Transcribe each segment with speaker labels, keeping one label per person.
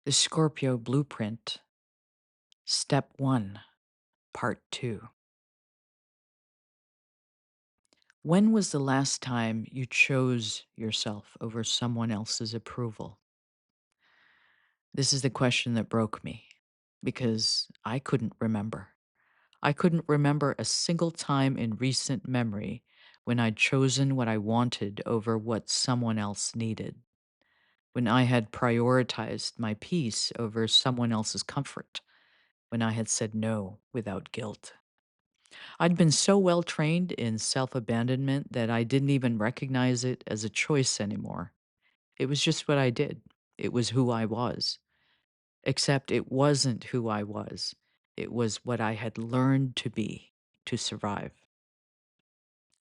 Speaker 1: The Scorpio Blueprint, Step 1, Part 2. When was the last time you chose yourself over someone else's approval? This is the question that broke me because I couldn't remember. I couldn't remember a single time in recent memory when I'd chosen what I wanted over what someone else needed, when I had prioritized my peace over someone else's comfort, when I had said no without guilt. I'd been so well trained in self abandonment that I didn't even recognize it as a choice anymore. It was just what I did, it was who I was. Except it wasn't who I was, it was what I had learned to be to survive.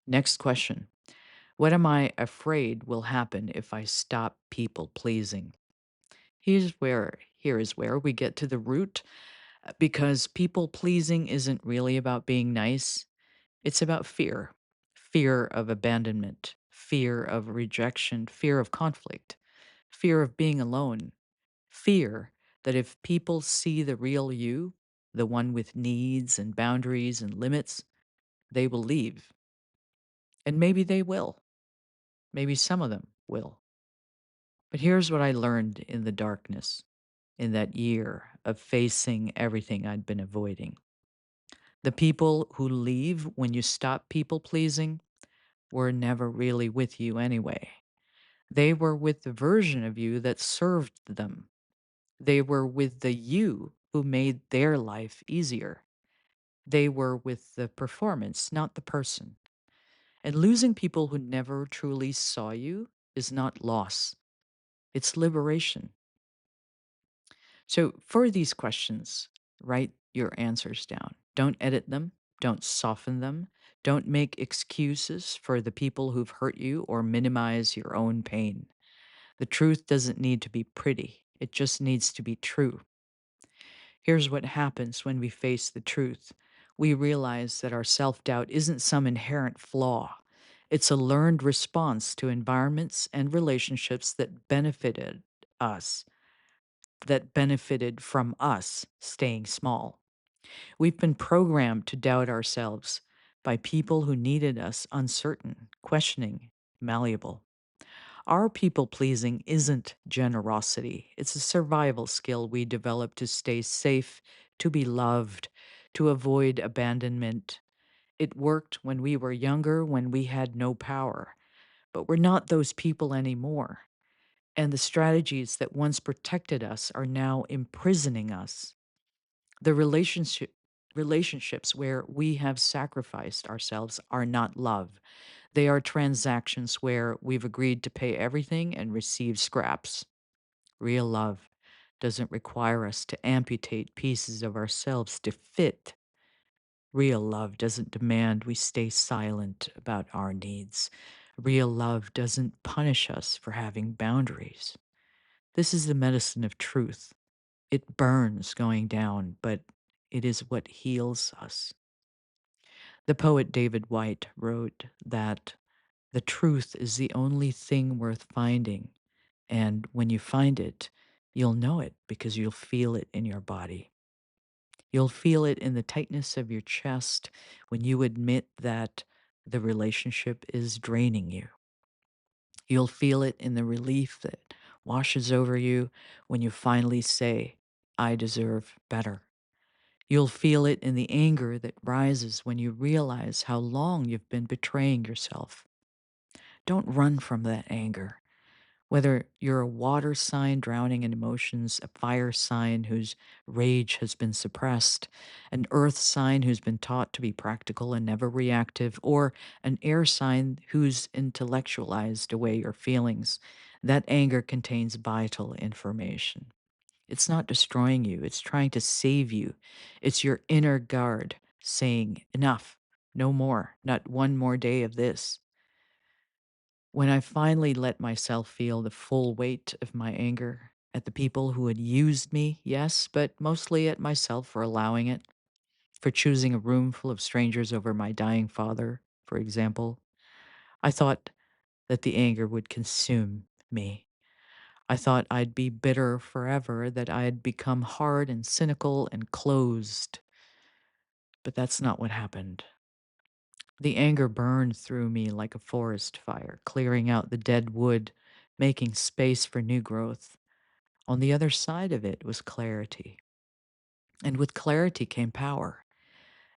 Speaker 1: Next question. What am I afraid will happen if I stop people pleasing? Here is where we get to the root because people pleasing isn't really about being nice. It's about fear, fear of abandonment, fear of rejection, fear of conflict, fear of being alone, fear that if people see the real you, the one with needs and boundaries and limits, they will leave. And maybe they will. Maybe some of them will. But here's what I learned in the darkness, in that year of facing everything I'd been avoiding. The people who leave when you stop people pleasing were never really with you anyway. They were with the version of you that served them. They were with the you who made their life easier. They were with the performance, not the person. And losing people who never truly saw you is not loss, it's liberation. So, for these questions, write your answers down. Don't edit them, don't soften them, don't make excuses for the people who've hurt you or minimize your own pain. The truth doesn't need to be pretty, it just needs to be true. Here's what happens when we face the truth: we realize that our self doubt isn't some inherent flaw, it's a learned response to environments and relationships us, that benefited from us staying small. We've been programmed to doubt ourselves by people who needed us uncertain, questioning, malleable. Our people pleasing isn't generosity, it's a survival skill we develop to stay safe, to be loved, to avoid abandonment. It worked when we were younger, when we had no power, but we're not those people anymore. And the strategies that once protected us are now imprisoning us. The relationships where we have sacrificed ourselves are not love. They are transactions where we've agreed to pay everything and receive scraps. Real love doesn't require us to amputate pieces of ourselves to fit. Real love doesn't demand we stay silent about our needs. Real love doesn't punish us for having boundaries. This is the medicine of truth. It burns going down, but it is what heals us. The poet David White wrote that the truth is the only thing worth finding, and when you find it, you'll know it because you'll feel it in your body. You'll feel it in the tightness of your chest when you admit that the relationship is draining you. You'll feel it in the relief that washes over you when you finally say, I deserve better. You'll feel it in the anger that rises when you realize how long you've been betraying yourself. Don't run from that anger. Whether you're a water sign drowning in emotions, a fire sign whose rage has been suppressed, an earth sign who's been taught to be practical and never reactive, or an air sign who's intellectualized away your feelings, that anger contains vital information. It's not destroying you, it's trying to save you. It's your inner guard saying, enough, no more, not one more day of this. When I finally let myself feel the full weight of my anger at the people who had used me, yes, but mostly at myself for allowing it, for choosing a room full of strangers over my dying father, for example, I thought that the anger would consume me. I thought I'd be bitter forever, that I'd become hard and cynical and closed. But that's not what happened. The anger burned through me like a forest fire, clearing out the dead wood, making space for new growth. On the other side of it was clarity. And with clarity came power.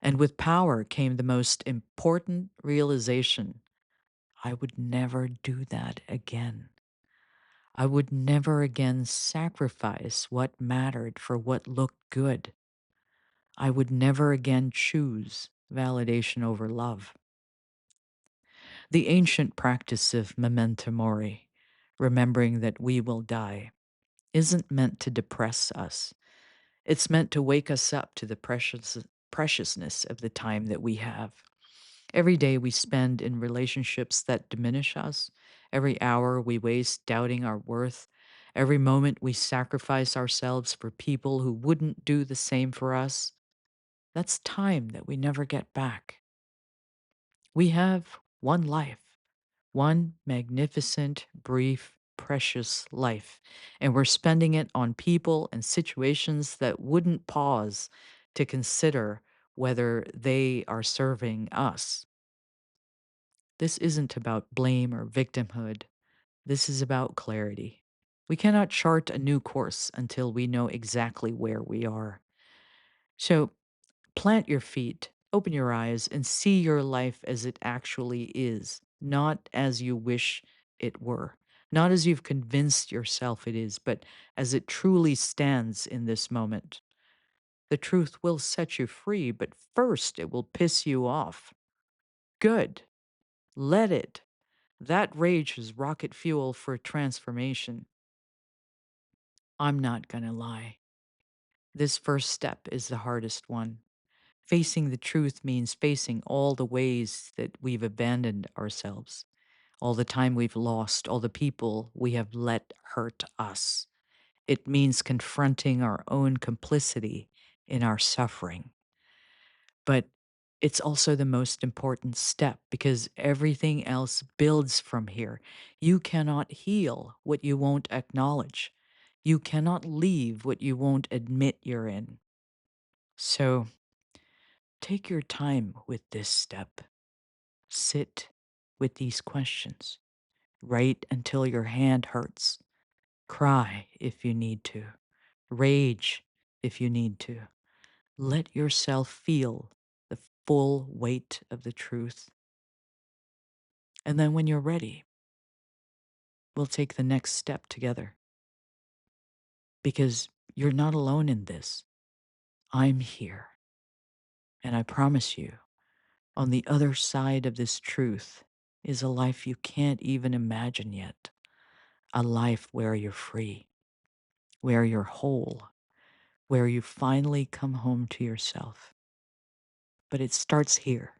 Speaker 1: And with power came the most important realization: I would never do that again. I would never again sacrifice what mattered for what looked good. I would never again choose validation over love. The ancient practice of memento mori, remembering that we will die, isn't meant to depress us. It's meant to wake us up to the preciousness of the time that we have. Every day we spend in relationships that diminish us, every hour we waste doubting our worth, every moment we sacrifice ourselves for people who wouldn't do the same for us, that's time that we never get back. We have one life, one magnificent, brief, precious life, and we're spending it on people and situations that wouldn't pause to consider whether they are serving us. This isn't about blame or victimhood. This is about clarity. We cannot chart a new course until we know exactly where we are. So plant your feet, open your eyes, and see your life as it actually is, not as you wish it were, not as you've convinced yourself it is, but as it truly stands in this moment. The truth will set you free, but first it will piss you off. Good. Let it. That rage is rocket fuel for transformation. I'm not gonna lie. This first step is the hardest one. Facing the truth means facing all the ways that we've abandoned ourselves, all the time we've lost, all the people we have let hurt us. It means confronting our own complicity in our suffering. But it's also the most important step because everything else builds from here. You cannot heal what you won't acknowledge. You cannot leave what you won't admit you're in. So take your time with this step. Sit with these questions. Write until your hand hurts. Cry if you need to. Rage if you need to. Let yourself feel the full weight of the truth. And then when you're ready, we'll take the next step together. Because you're not alone in this. I'm here. And I promise you, on the other side of this truth is a life you can't even imagine yet. A life where you're free, where you're whole, where you finally come home to yourself. But it starts here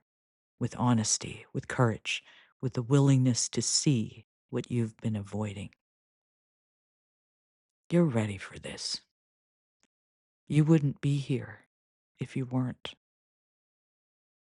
Speaker 1: with honesty, with courage, with the willingness to see what you've been avoiding. You're ready for this. You wouldn't be here if you weren't.